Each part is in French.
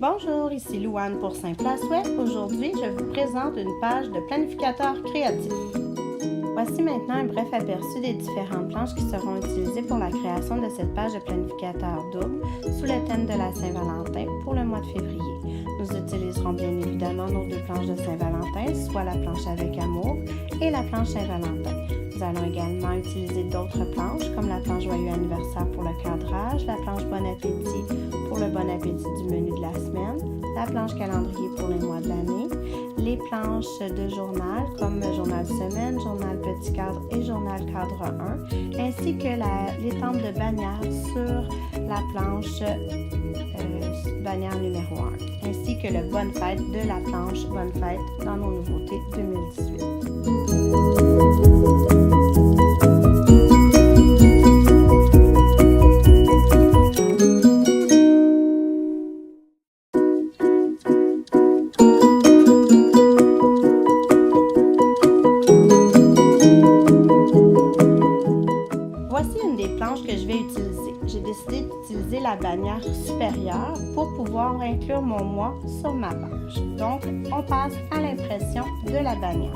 Bonjour, ici Louane pour Saint-Place Web. Aujourd'hui, je vous présente une page de planificateur créatif. Voici maintenant un bref aperçu des différentes planches qui seront utilisées pour la création de cette page de planificateur double sous le thème de la Saint-Valentin pour le mois de février. Nous utiliserons bien évidemment nos deux planches de Saint-Valentin, soit la planche avec amour et la planche Saint-Valentin. Nous allons également utiliser d'autres planches comme la planche Joyeux anniversaire pour le cadrage, la planche Bon appétit pour le bon appétit du menu de la semaine, la planche calendrier pour les mois de l'année, les planches de journal comme journal semaine, journal petit cadre et journal cadre 1, ainsi que l'étampe de bannière sur la planche bannière numéro 1, ainsi que le Bonne fête de la planche Bonne fête dans nos nouveautés 2018. Voici une des planches que je vais utiliser. J'ai décidé d'utiliser la bannière supérieure pour pouvoir inclure mon mois sur ma page. Donc, on passe à l'impression de la bannière.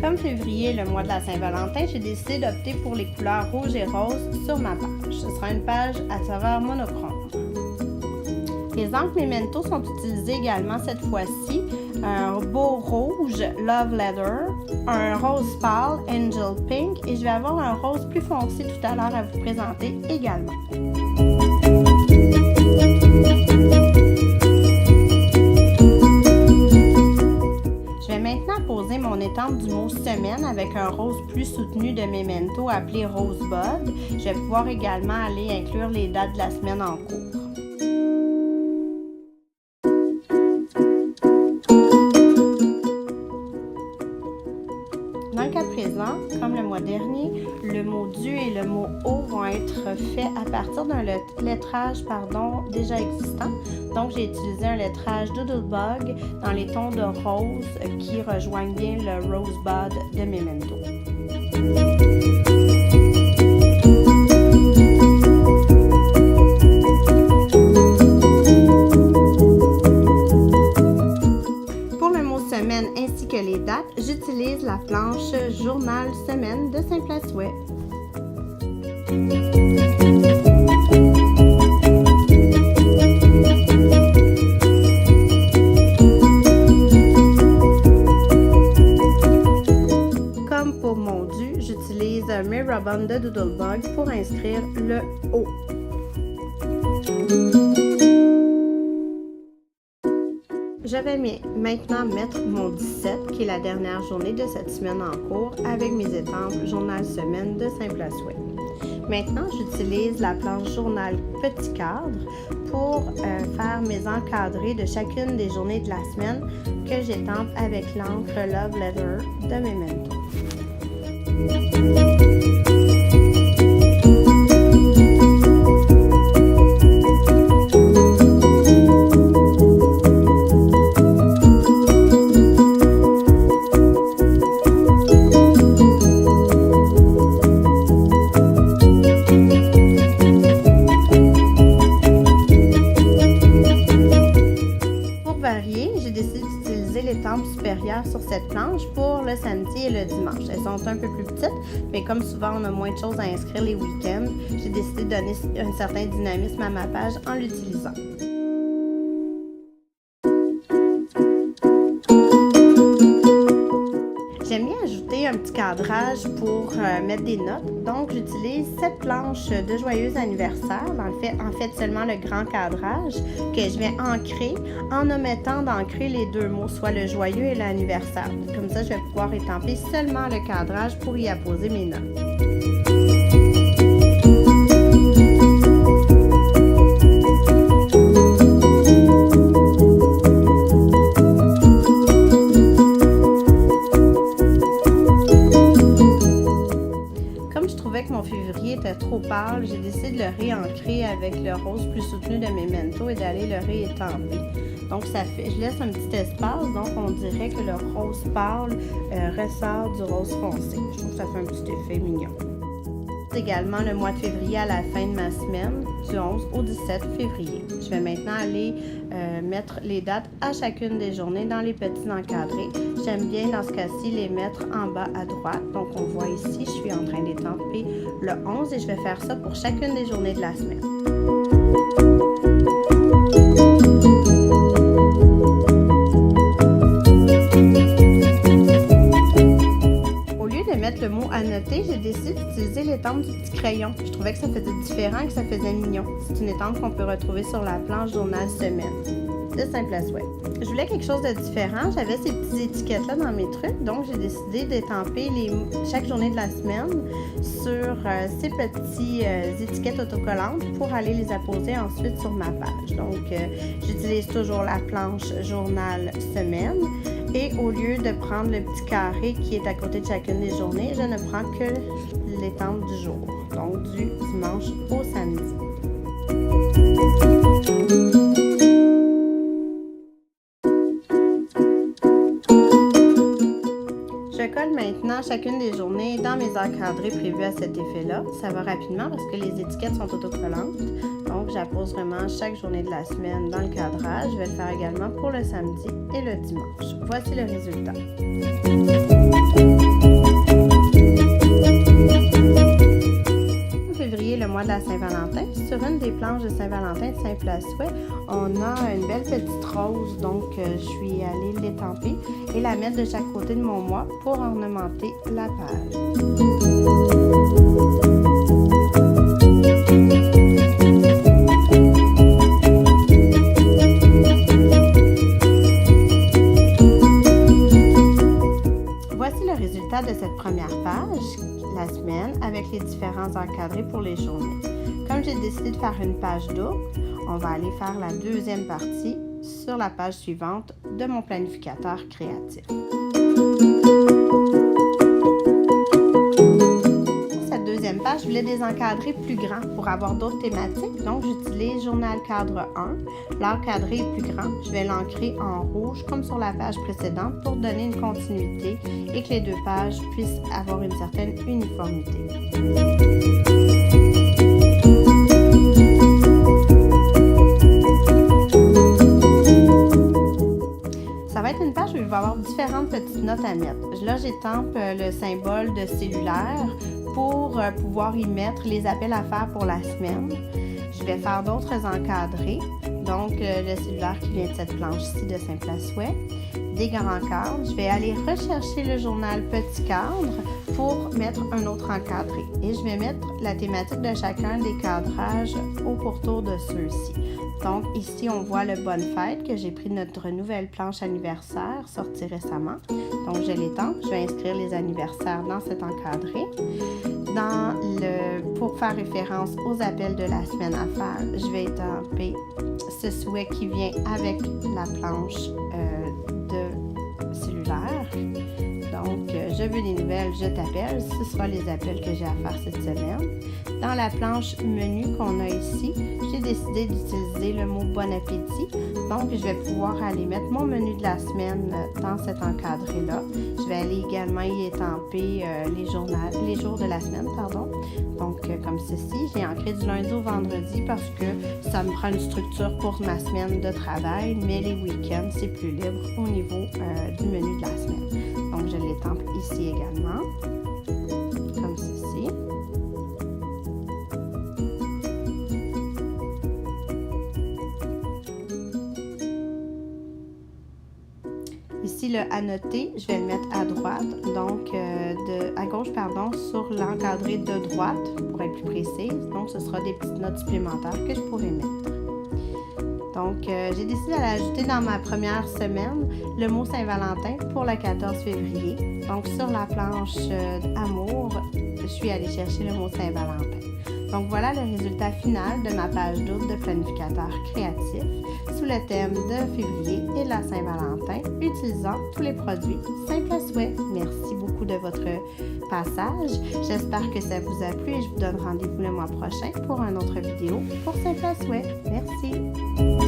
Comme février est le mois de la Saint-Valentin, j'ai décidé d'opter pour les couleurs rouge et rose sur ma page. Ce sera une page à saveur monochrome. Les encres Memento sont utilisées également cette fois-ci. Un beau rouge, Love Letter, un rose pâle, Angel Pink, et je vais avoir un rose plus foncé tout à l'heure à vous présenter également. Je vais maintenant poser mon étampe du mot semaine avec un rose plus soutenu de Memento appelé Rosebud. Je vais pouvoir également aller inclure les dates de la semaine en cours. Donc à présent, comme le mois dernier, le mot du et le mot au vont être faits à partir d'un lettrage déjà existant. Donc j'ai utilisé un lettrage Doodlebug dans les tons de rose qui rejoignent bien le Rosebud de Memento. Semaine ainsi que les dates, j'utilise la planche Journal Semaine de Saint-Place Web. Comme pour mon dû, j'utilise mes ribbons de Doodlebug pour inscrire le O. Je vais maintenant mettre mon 17, qui est la dernière journée de cette semaine en cours, avec mes étampes Journal Semaine de Saint-Place Web. Maintenant, j'utilise la planche Journal Petit Cadre pour faire mes encadrés de chacune des journées de la semaine que j'étampe avec l'encre Love Letter de Memento. J'ai décidé d'utiliser l'étampe supérieure sur cette planche pour le samedi et le dimanche. Elles sont un peu plus petites, mais comme souvent on a moins de choses à inscrire les week-ends, j'ai décidé de donner un certain dynamisme à ma page en l'utilisant. J'aime bien ajouter un petit cadrage pour mettre des notes. Donc, j'utilise cette planche de Joyeux anniversaire, en fait seulement le grand cadrage, que je vais ancrer en omettant d'ancrer les deux mots, soit le joyeux et l'anniversaire. Comme ça, je vais pouvoir étamper seulement le cadrage pour y apposer mes notes. Que mon février était trop pâle, j'ai décidé de le réancrer avec le rose plus soutenu de Memento et d'aller le réétamper. Donc je laisse un petit espace, donc on dirait que le rose pâle ressort du rose foncé. Je trouve que ça fait un petit effet mignon. également le mois de février à la fin de ma semaine, du 11 au 17 février. Je vais maintenant aller mettre les dates à chacune des journées dans les petits encadrés. J'aime bien dans ce cas-ci les mettre en bas à droite. Donc on voit ici, je suis en train d'étamper le 11 et je vais faire ça pour chacune des journées de la semaine. Le mot annoter, j'ai décidé d'utiliser l'étampe du petit crayon. Je trouvais que ça faisait différent et que ça faisait mignon. C'est une étampe qu'on peut retrouver sur la planche journal semaine de Simple à Souhait. Je voulais quelque chose de différent. J'avais ces petites étiquettes-là dans mes trucs, donc j'ai décidé d'étamper chaque journée de la semaine sur ces petites étiquettes autocollantes pour aller les apposer ensuite sur ma page. Donc, j'utilise toujours la planche journal semaine. Et au lieu de prendre le petit carré qui est à côté de chacune des journées, je ne prends que l'étampe du jour, donc du dimanche au samedi. Je colle maintenant chacune des journées dans mes encadrés prévus à cet effet-là. Ça va rapidement parce que les étiquettes sont autocollantes. Donc, j'appose vraiment chaque journée de la semaine dans le cadrage. Je vais le faire également pour le samedi et le dimanche. Voici le résultat. En février, le mois de la Saint-Valentin. Sur une des planches de Saint-Valentin de Simple à Souhait, on a une belle petite rose. Donc, je suis allée l'étamper et la mettre de chaque côté de mon mois pour ornementer la page. De cette première page, la semaine, avec les différents encadrés pour les journées. Comme j'ai décidé de faire une page double, on va aller faire la deuxième partie sur la page suivante de mon planificateur créatif. Pour cette deuxième page, je voulais des encadrés plus grands pour avoir d'autres thématiques. Donc, j'utilise Journal cadre 1. L'encadré est plus grand. Je vais l'ancrer en rouge comme sur la page précédente pour donner une continuité et que les deux pages puissent avoir une certaine uniformité. Ça va être une page où il va y avoir différentes petites notes à mettre. Là, j'étampe le symbole de cellulaire pour pouvoir y mettre les appels à faire pour la semaine. Je vais faire d'autres encadrés, donc le cellulaire qui vient de cette planche-ci de Simple à Souhait, des grands cadres. Je vais aller rechercher le journal petit cadre pour mettre un autre encadré. Et je vais mettre la thématique de chacun des cadrages au pourtour de ceux-ci. Donc ici, on voit le Bonne Fête que j'ai pris de notre nouvelle planche anniversaire sortie récemment. Donc je l'étampe, je vais inscrire les anniversaires dans cet encadré. Pour faire référence aux appels de la semaine à faire, je vais étamper ce souhait qui vient avec la planche de cellulaire. Donc, je veux des nouvelles, je t'appelle. Ce sera les appels que j'ai à faire cette semaine. Dans la planche menu qu'on a ici, j'ai décidé d'utiliser le mot Bon appétit. Donc, je vais pouvoir aller mettre mon menu de la semaine dans cet encadré-là. Je vais aller également y étamper les jours de la semaine, pardon. Donc, comme ceci, j'ai ancré du lundi au vendredi parce que ça me prend une structure pour ma semaine de travail, mais les week-ends, c'est plus libre au niveau du menu de la semaine. Donc, je l'étampe ici également, comme ceci. Ici, le annoter, je vais le mettre à droite, donc à gauche, pardon, sur l'encadré de droite, pour être plus précise. Donc, ce sera des petites notes supplémentaires que je pourrais mettre. Donc, j'ai décidé d'aller ajouter dans ma première semaine le mot Saint-Valentin pour le 14 février. Donc, sur la planche Amour, je suis allée chercher le mot Saint-Valentin. Donc, voilà le résultat final de ma page double de planificateur créatif sous le thème de février et de la Saint-Valentin, utilisant tous les produits Simple à Souhait. Merci beaucoup de votre passage. J'espère que ça vous a plu et je vous donne rendez-vous le mois prochain pour une autre vidéo pour Simple à Souhait. Merci!